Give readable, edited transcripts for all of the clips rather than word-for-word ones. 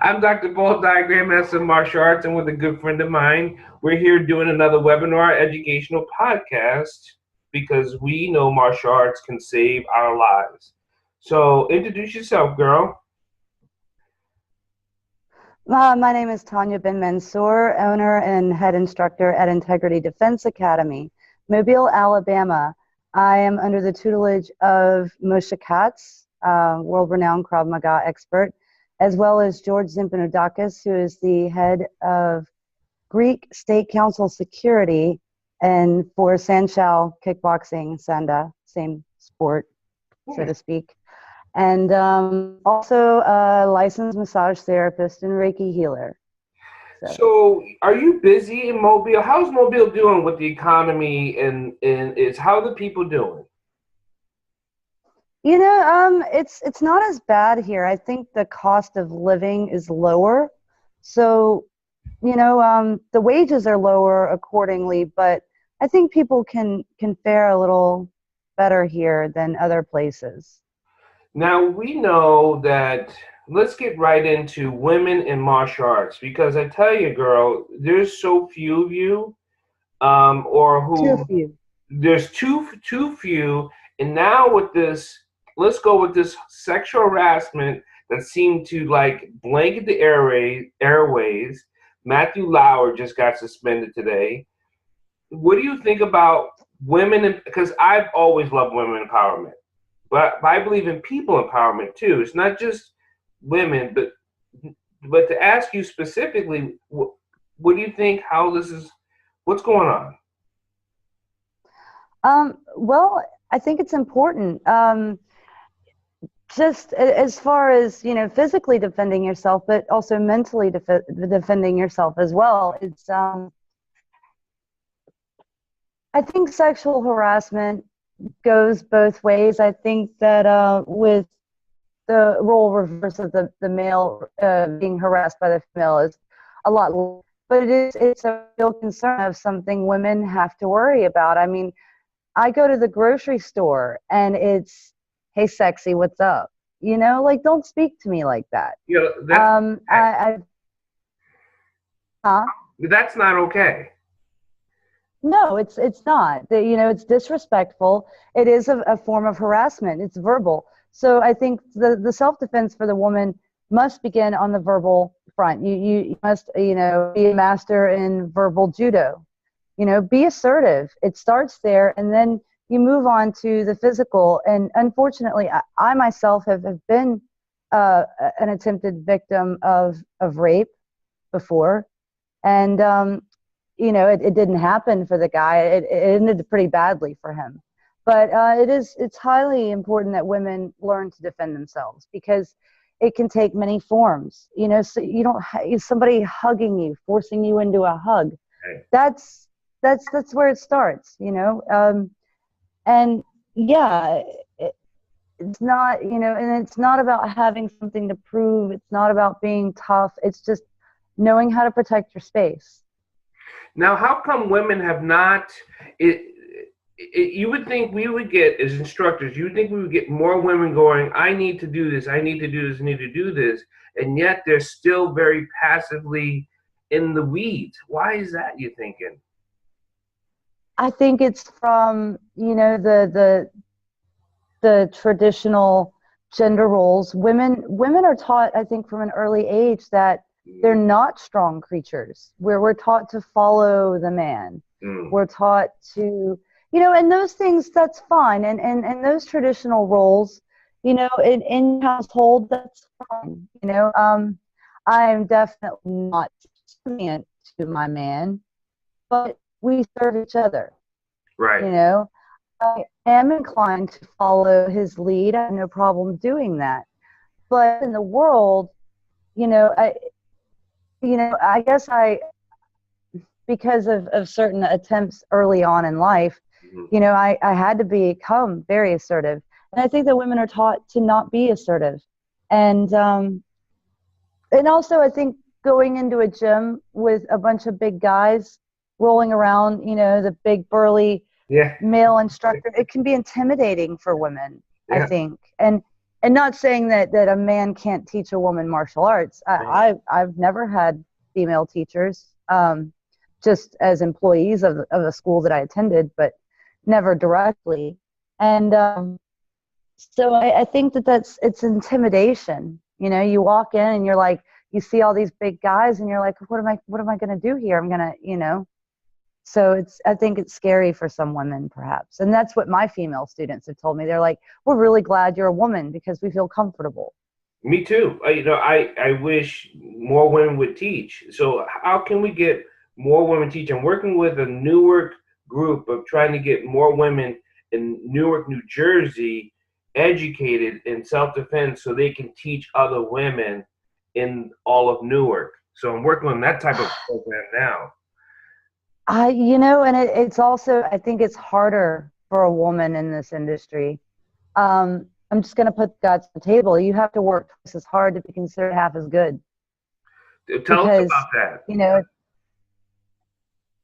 I'm Dr. Paul Dyer, Grandmaster of Martial Arts, and with a good friend of mine, we're here doing another webinar educational podcast because we know martial arts can save our lives. So introduce yourself, girl. My name is Tonya Ben Mansour, owner and head instructor at Integrity Defense Academy, Mobile, Alabama. I am under the tutelage of Moshe Katz, world-renowned Krav Maga expert, as well as George Zimpanodakis, who is the head of Greek State Council Security and for sanshao, kickboxing, sanda, same sport, so to speak. And also a licensed massage therapist and Reiki healer. So are you busy in Mobile? How's Mobile doing with the economy and how are the people doing? You know, it's not as bad here. I think the cost of living is lower. So, you know, the wages are lower accordingly, but I think people can fare a little better here than other places. Now, we know that, let's get right into women in martial arts, because I tell you, girl, there's so few of you, Too few. There's too few, and now with this, let's go with this sexual harassment that seemed to like blanket the airways. Matthew Lauer just got suspended today. What do you think about women? Because I've always loved women empowerment. But I believe in people empowerment too. It's not just women, but to ask you specifically, what do you think? What's going on? Well, I think it's important. Just as far as, you know, physically defending yourself, but also mentally defending yourself as well. It's I think sexual harassment goes both ways. I think that with the role reverse of the male being harassed by the female is a lot less, but it's a real concern of something women have to worry about. I mean, I go to the grocery store and it's, hey, sexy, what's up? You know, like, don't speak to me like that. Yeah, that's not okay. No, it's not. You know, it's disrespectful. It is a form of harassment. It's verbal. So I think the self-defense for the woman must begin on the verbal front. You must, you know, be a master in verbal judo. You know, be assertive. It starts there, and then you move on to the physical. And unfortunately, I myself have been an attempted victim of rape before, and you know, it didn't happen for the guy. It ended pretty badly for him. But it's highly important that women learn to defend themselves, because it can take many forms. You know, so you don't somebody hugging you, forcing you into a hug. Right. That's where it starts. You know, and yeah, it's not, you know, and it's not about having something to prove. It's not about being tough. It's just knowing how to protect your space. Now, how come women have not? You would think we would get, as instructors, you would think we would get more women going, I need to do this, I need to do this, I need to do this, and yet they're still very passively in the weeds. Why is that, you thinking? I think it's from, you know, the traditional gender roles. Women are taught, I think, from an early age that they're not strong creatures. We're taught to follow the man. We're taught to, you know, and those things, that's fine. And those traditional roles, you know, in household, that's fine. You know, I am definitely not subservient to my man, but we serve each other. Right. You know, I am inclined to follow his lead. I have no problem doing that. But in the world, you know, I guess because of certain attempts early on in life, you know, I had to become very assertive. And I think that women are taught to not be assertive. And also I think going into a gym with a bunch of big guys rolling around, you know, the big burly male instructor, it can be intimidating for women, I think. And and not saying that a man can't teach a woman martial arts. Right. I've never had female teachers, just as employees of a school that I attended, but never directly. And so I think it's intimidation. You know, you walk in and you're like, you see all these big guys and you're like, what am I going to do here? I'm going to, you know, so I think it's scary for some women perhaps. And that's what my female students have told me. They're like, we're really glad you're a woman because we feel comfortable. Me too. I wish more women would teach. So how can we get more women teach? I'm working with a Newark group of trying to get more women in Newark, New Jersey, educated in self-defense so they can teach other women in all of Newark. So I'm working on that type of program now. You know, and it's also, I think it's harder for a woman in this industry. I'm just going to put that to the table. You have to work twice as hard to be considered half as good. Tell us Because, about that. you know,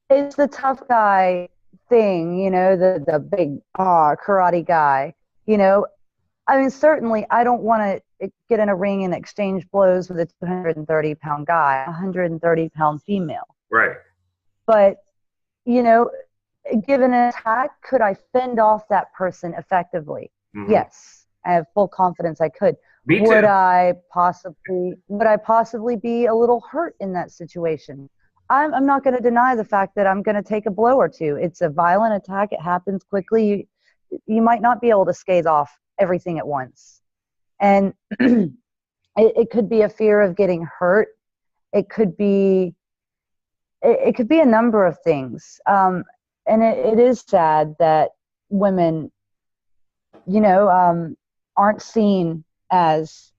it's the tough guy thing, you know, the big karate guy. You know, I mean, certainly I don't want to get in a ring and exchange blows with a 230-pound guy, a 130-pound female. Right. But, you know, given an attack, could I fend off that person effectively? Mm-hmm. Yes, I have full confidence I could. Me too. Would I possibly be a little hurt in that situation? I'm not going to deny the fact that I'm going to take a blow or two. It's a violent attack. It happens quickly. You might not be able to scathe off everything at once. And it could be a fear of getting hurt. It could be a number of things. And it is sad that women, you know, aren't seen as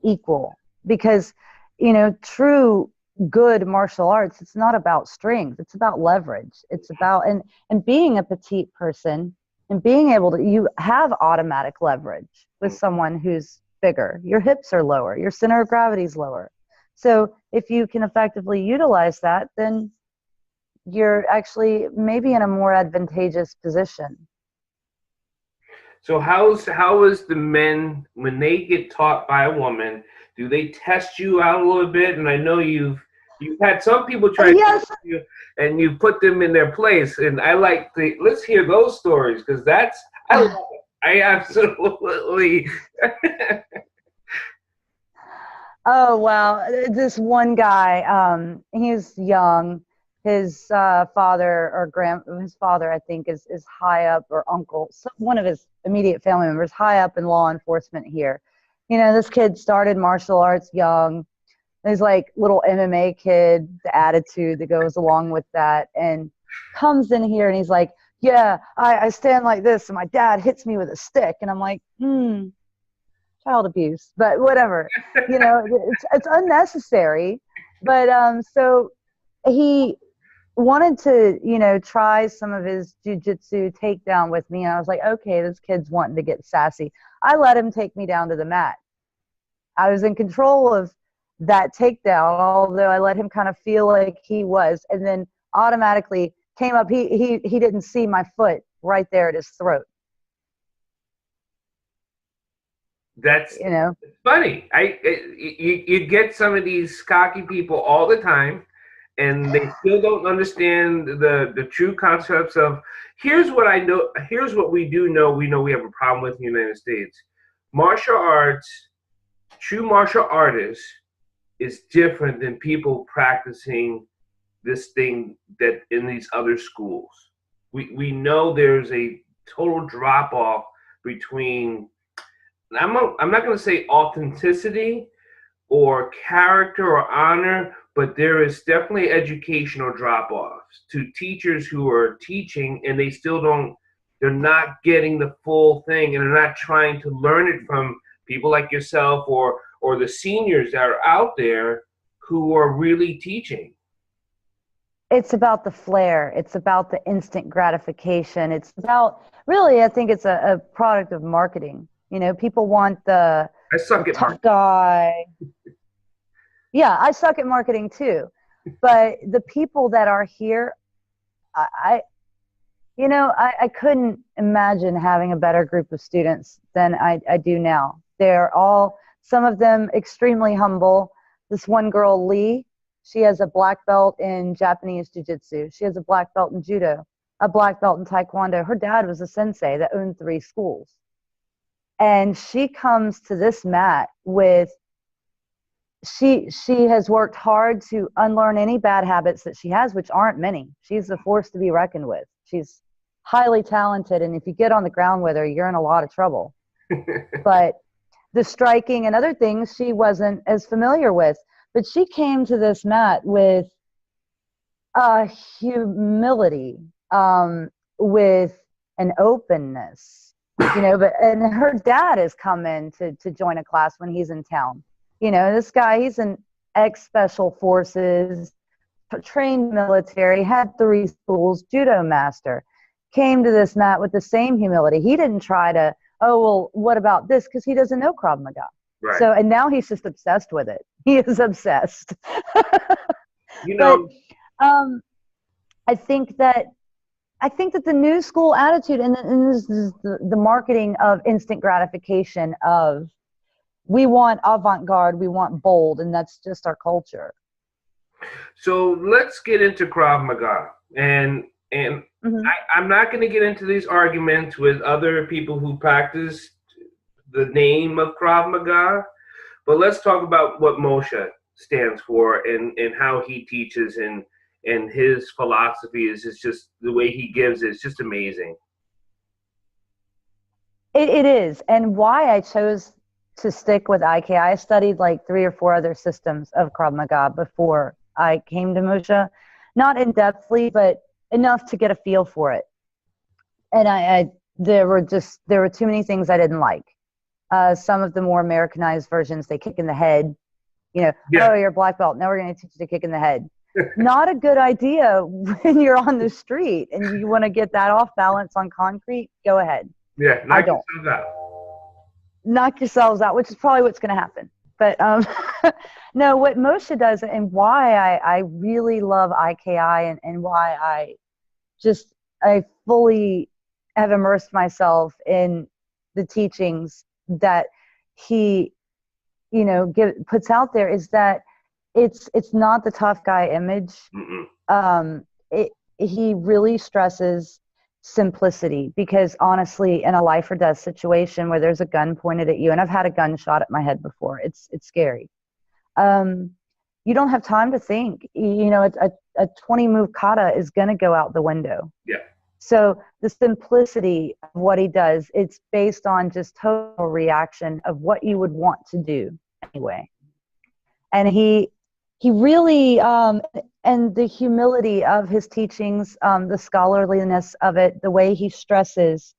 equal because, you know, true good martial arts, it's not about strength, it's about leverage. It's about, and being a petite person and being able to, you have automatic leverage with someone who's bigger. Your hips are lower, your center of gravity is lower. So if you can effectively utilize that, then you're actually maybe in a more advantageous position. So how is the men, when they get taught by a woman, do they test you out a little bit? And I know you've had some people try to test you, and you put them in their place. And I like let's hear those stories because I love it. I absolutely. Oh wow, this one guy, he's young. His father I think is high up, or uncle, one of his immediate family members high up in law enforcement here. You know, this kid started martial arts young. He's like little MMA kid, the attitude that goes along with that, and comes in here and he's like, yeah, I stand like this and my dad hits me with a stick. And I'm like, child abuse, but whatever. You know, it's unnecessary. But so he wanted to, you know, try some of his jujitsu takedown with me. And I was like, okay, this kid's wanting to get sassy. I let him take me down to the mat. I was in control of that takedown, although I let him kind of feel like he was, and then automatically came up. He didn't see my foot right there at his throat. That's, you know, funny. You get some of these cocky people all the time, and they still don't understand the true concepts of. Here's what I know. Here's what we do know. We know we have a problem with in the United States. Martial arts, true martial artists, is different than people practicing this thing that in these other schools. We know there's a total drop off between. I'm not going to say authenticity or character or honor, but there is definitely educational drop-offs to teachers who are teaching and they still they're not getting the full thing, and they're not trying to learn it from people like yourself or the seniors that are out there who are really teaching. It's about the flair. It's about the instant gratification. It's about, really, I think it's a product of marketing. You know, people want the tough guy. Yeah, I suck at marketing too. But the people that are here, I couldn't imagine having a better group of students than I do now. They're all, some of them extremely humble. This one girl, Lee, she has a black belt in Japanese jiu-jitsu. She has a black belt in judo, a black belt in taekwondo. Her dad was a sensei that owned 3 schools. And she comes to this mat with, she has worked hard to unlearn any bad habits that she has, which aren't many. She's a force to be reckoned with. She's highly talented, and if you get on the ground with her, you're in a lot of trouble. But the striking and other things she wasn't as familiar with. But she came to this mat with humility, with an openness, and her dad has come in to join a class when he's in town. This guy, he's an ex-special forces, trained military, had 3 schools, judo master, came to this mat with the same humility. He didn't try to, oh, well, what about this? Because he doesn't know Krav Maga. Right. So, and now he's just obsessed with it. He is obsessed. But I think that the new school attitude, and this is the marketing of instant gratification of, we want avant-garde, we want bold, and that's just our culture. So let's get into Krav Maga, and I'm not going to get into these arguments with other people who practice the name of Krav Maga, but let's talk about what Moshe stands for and how he teaches, and his philosophy is just the way he gives it. It's just amazing. It is, and why I chose to stick with IK. I studied like 3 or 4 other systems of Krav Maga before I came to Moshe, not in depthly, but enough to get a feel for it. And there were too many things I didn't like. Some of the more Americanized versions, they kick in the head. Oh, you're a black belt, now we're going to teach you to kick in the head. Not a good idea when you're on the street and you want to get that off balance on concrete. Go ahead. Yeah, knock yourselves out, which is probably what's going to happen. But no, what Moshe does, and why I really love IKI, and why I fully have immersed myself in the teachings that he puts out there, is that it's not the tough guy image. He really stresses simplicity, because honestly, in a life or death situation where there's a gun pointed at you, and I've had a gun shot at my head before, it's scary. You don't have time to think. A 20 move kata is going to go out the window. Yeah. So the simplicity of what he does, it's based on just total reaction of what you would want to do anyway. And he really, and the humility of his teachings, the scholarliness of it, the way he stresses,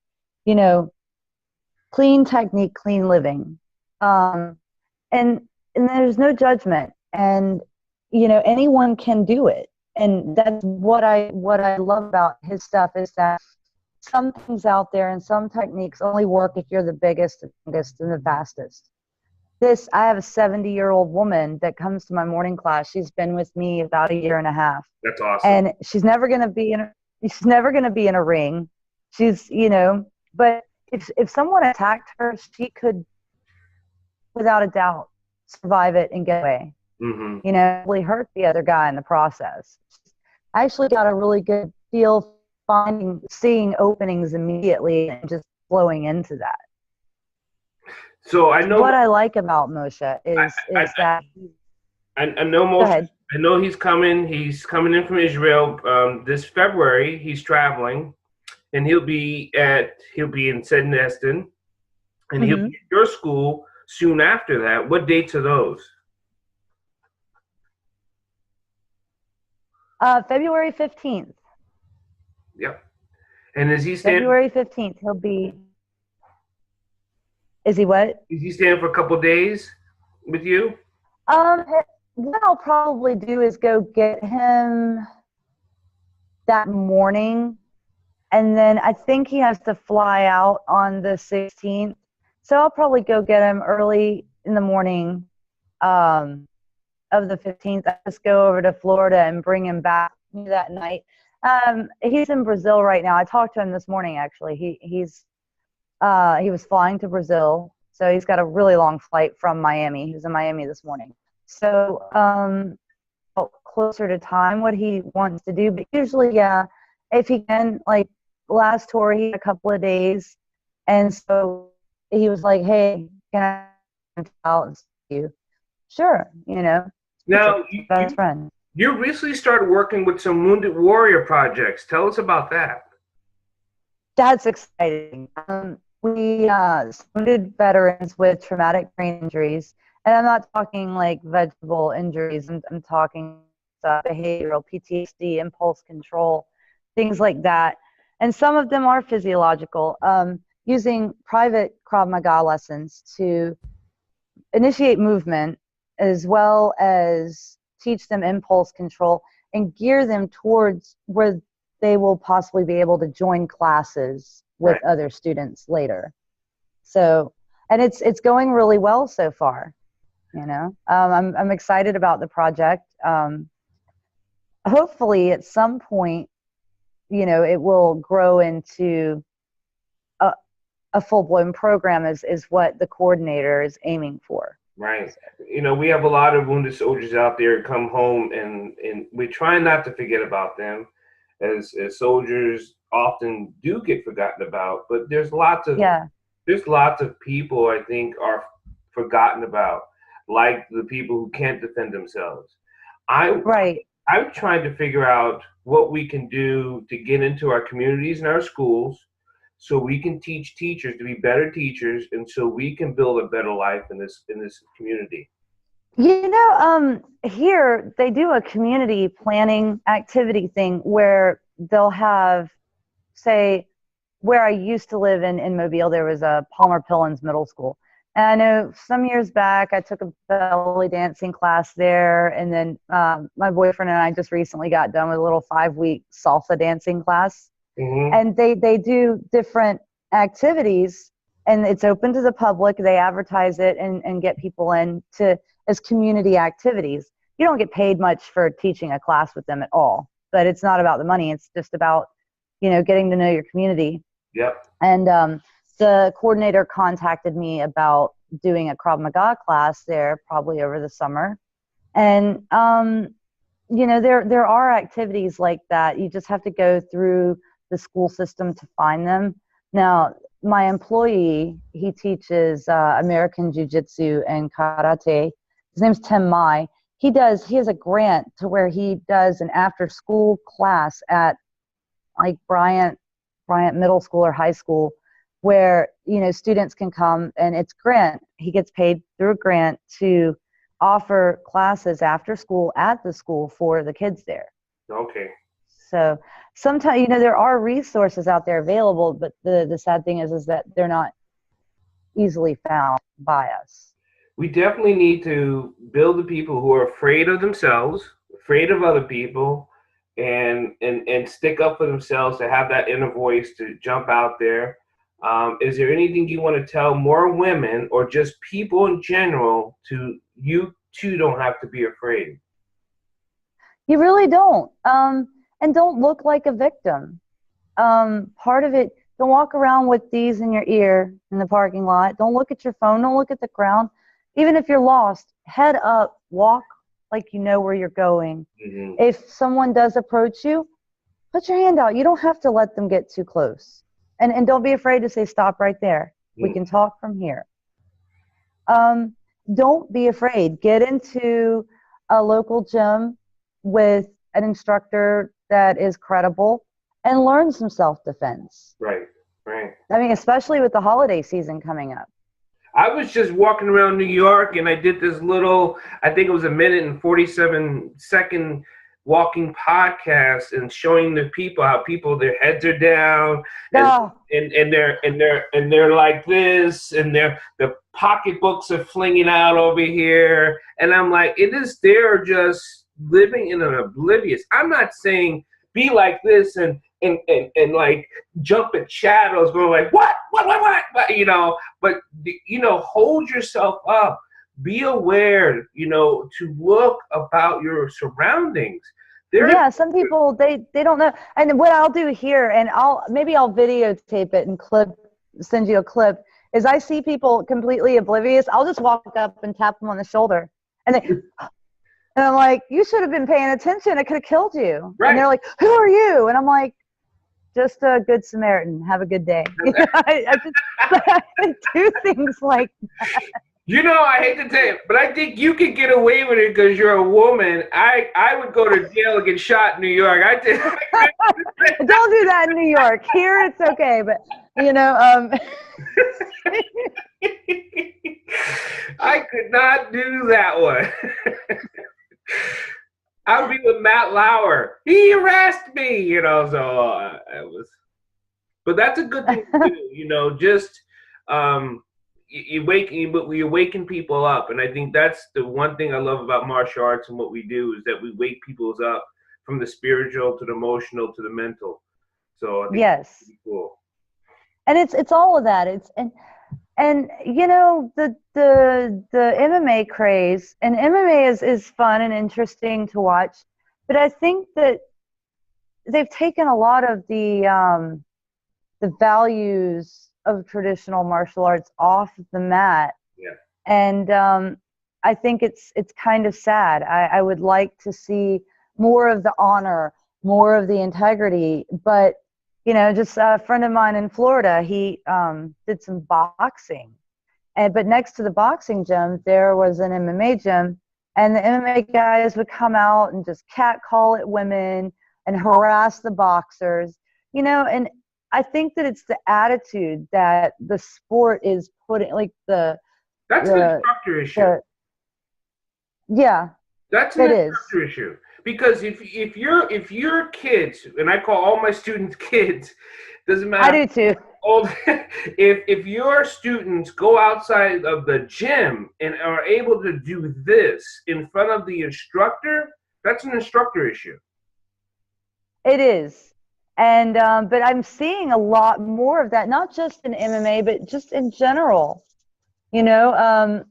clean technique, clean living. And there's no judgment, and, anyone can do it. And that's what I love about his stuff, is that some things out there and some techniques only work if you're the biggest, the biggest, and the fastest. I have a 70-year-old woman that comes to my morning class. She's been with me about 1.5 years. That's awesome. And she's never going to be in a ring. She's, but if someone attacked her, she could, without a doubt, survive it and get away. Really hurt the other guy in the process. I actually got a really good feel seeing openings immediately and just flowing into that. So I know what I like about Moshe is that I know Moshe. I know he's coming. He's coming in from Israel this February. He's traveling, and he'll be in Selfdefense, and he'll be at your school soon after that. What dates are those? February 15th. Yep. And is he staying? February 15th. He'll be. Is he what? Is he staying for a couple of days with you? What I'll probably do is go get him that morning, and then I think he has to fly out on the 16th. So I'll probably go get him early in the morning of the 15th. I just go over to Florida and bring him back that night. He's in Brazil right now. I talked to him this morning, actually. He was flying to Brazil, So he's got a really long flight from Miami. He was in Miami this morning. So closer to time what he wants to do. But usually, yeah, if he can, like last tour, he had a couple of days. And so he was like, hey, can I come out and see you? Sure, you know. Now, Best friend. You recently started working with some Wounded Warrior projects. Tell us about that. That's exciting. We wounded veterans with traumatic brain injuries, and I'm not talking like vegetable injuries. I'm talking behavioral, PTSD, impulse control, things like that. And some of them are physiological. Using private Krav Maga lessons to initiate movement as well as teach them impulse control and gear them towards where they will possibly be able to join classes with other students later. So, and it's going really well so far. You know, I'm excited about the project. Hopefully, at some point, you know, it will grow into a full-blown program is what the coordinator is aiming for. Right. You know, we have a lot of wounded soldiers out there come home, and we're trying not to forget about them, as soldiers often do get forgotten about. But there's lots of people I think are forgotten about, like the people who can't defend themselves. I'm trying to figure out what we can do to get into our communities and our schools, so we can teach teachers to be better teachers, and so we can build a better life in this community. You know, here they do a community planning activity thing where they'll have, say, where I used to live in Mobile, there was a Palmer Pillins Middle School. And I know some years back I took a belly dancing class there, and then my boyfriend and I just recently got done with a little 5-week salsa dancing class. Mm-hmm. And they do different activities, and it's open to the public. They advertise it and get people in as community activities. You don't get paid much for teaching a class with them at all, but it's not about the money. It's just about, you know, getting to know your community. Yep. And the coordinator contacted me about doing a Krav Maga class there probably over the summer. And, you know, there are activities like that. You just have to go through the school system to find them. Now, my employee, he teaches American Jiu-Jitsu and Karate. His name's Tim Mai. He has a grant to where he does an after-school class at like Bryant Middle School or high school, where, you know, students can come, and it's grant. He gets paid through a grant to offer classes after school at the school for the kids there. Okay. So sometimes, you know, there are resources out there available, but the sad thing is that they're not easily found by us. We definitely need to build the people who are afraid of themselves, afraid of other people, and stick up for themselves, to have that inner voice to jump out there. Is there anything you want to tell more women, or just people in general, to you too don't have to be afraid? You really don't. And don't look like a victim. Part of it, don't walk around with these in your ear in the parking lot. Don't look at your phone. Don't look at the ground. Even if you're lost, head up, walk like you know where you're going. Mm-hmm. If someone does approach you, put your hand out. You don't have to let them get too close. And don't be afraid to say, stop right there. We can talk from here. Don't be afraid. Get into a local gym with an instructor that is credible and learn some self-defense. Right. I mean, especially with the holiday season coming up. I was just walking around New York, and I did this little, I think it was 1 minute and 47-second walking podcast, and showing the people how their heads are down, and they're like this, and their pocketbooks are flinging out over here, and I'm like, they're just living in an oblivious. I'm not saying be like this and like jump at shadows, going like what, you know, but you know, hold yourself up, be aware, you know, to look about your surroundings. Some people they don't know. And what I'll do here, and I'll videotape it and send you a clip, is I see people completely oblivious. I'll just walk up and tap them on the shoulder, and they, and I'm like, you should have been paying attention. I could have killed you. Right. And they're like, who are you? And I'm like, just a good Samaritan. Have a good day. I just do things like that. You know, I hate to tell you, but I think you could get away with it because you're a woman. I would go to jail and get shot in New York. Don't do that in New York. Here it's okay, but you know, I could not do that one. I would be with Matt Lauer. He harassed me, you know. So it was, but that's a good thing to do. You know, just you awaken people up, and I think that's the one thing I love about martial arts and what we do is that we wake people up from the spiritual to the emotional to the mental. So I think yes, that's cool. And it's all of that. And you know, the MMA craze, and MMA is fun and interesting to watch, but I think that they've taken a lot of the values of traditional martial arts off the mat. Yeah. And I think it's kind of sad. I would like to see more of the honor, more of the integrity, but you know, just a friend of mine in Florida, he did some boxing, but next to the boxing gym there was an MMA gym, and the MMA guys would come out and just catcall at women and harass the boxers, you know. And I think that it's the attitude that the sport is putting, like that's an instructor issue. Yeah, that's an instructor issue. Because if your kids, and I call all my students kids, doesn't matter. I do too. If your students go outside of the gym and are able to do this in front of the instructor, that's an instructor issue. It is. And but I'm seeing a lot more of that, not just in MMA, but just in general. You know,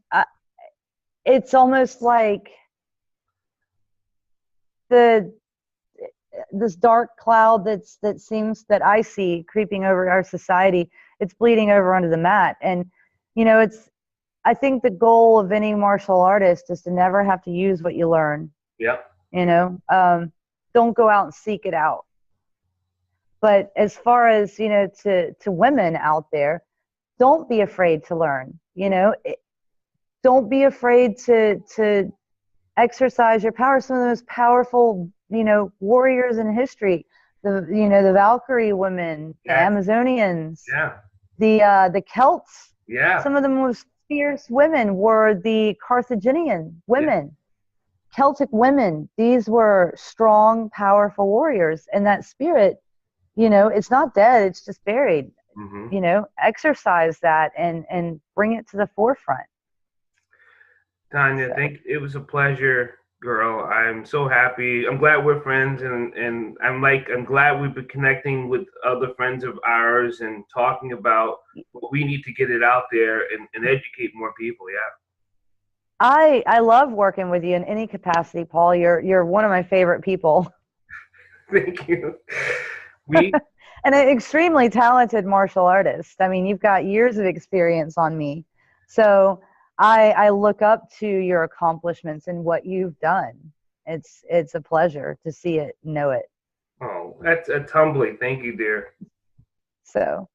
it's almost like this dark cloud that seems that I see creeping over our society. It's bleeding over onto the mat, and you know, I think the goal of any martial artist is to never have to use what you learn. Yeah. You know, don't go out and seek it out. But as far as, you know, to women out there, don't be afraid to learn. You know, don't be afraid to exercise your power. Some of the most powerful, you know, warriors in history, the Valkyrie women, the Amazonians, the Celts. Yeah. Some of the most fierce women were the Carthaginian women, Celtic women. These were strong, powerful warriors, and that spirit, you know, it's not dead, it's just buried. Mm-hmm. You know, exercise that and bring it to the forefront. Tonya, it was a pleasure, girl. I'm so happy. I'm glad we're friends, and I'm glad we've been connecting with other friends of ours and talking about what we need to get it out there and educate more people. Yeah. I love working with you in any capacity, Paul. You're one of my favorite people. Thank you. And an extremely talented martial artist. I mean, you've got years of experience on me. So I look up to your accomplishments and what you've done. It's a pleasure to see it, know it. Oh, that's humbling. Thank you, dear. So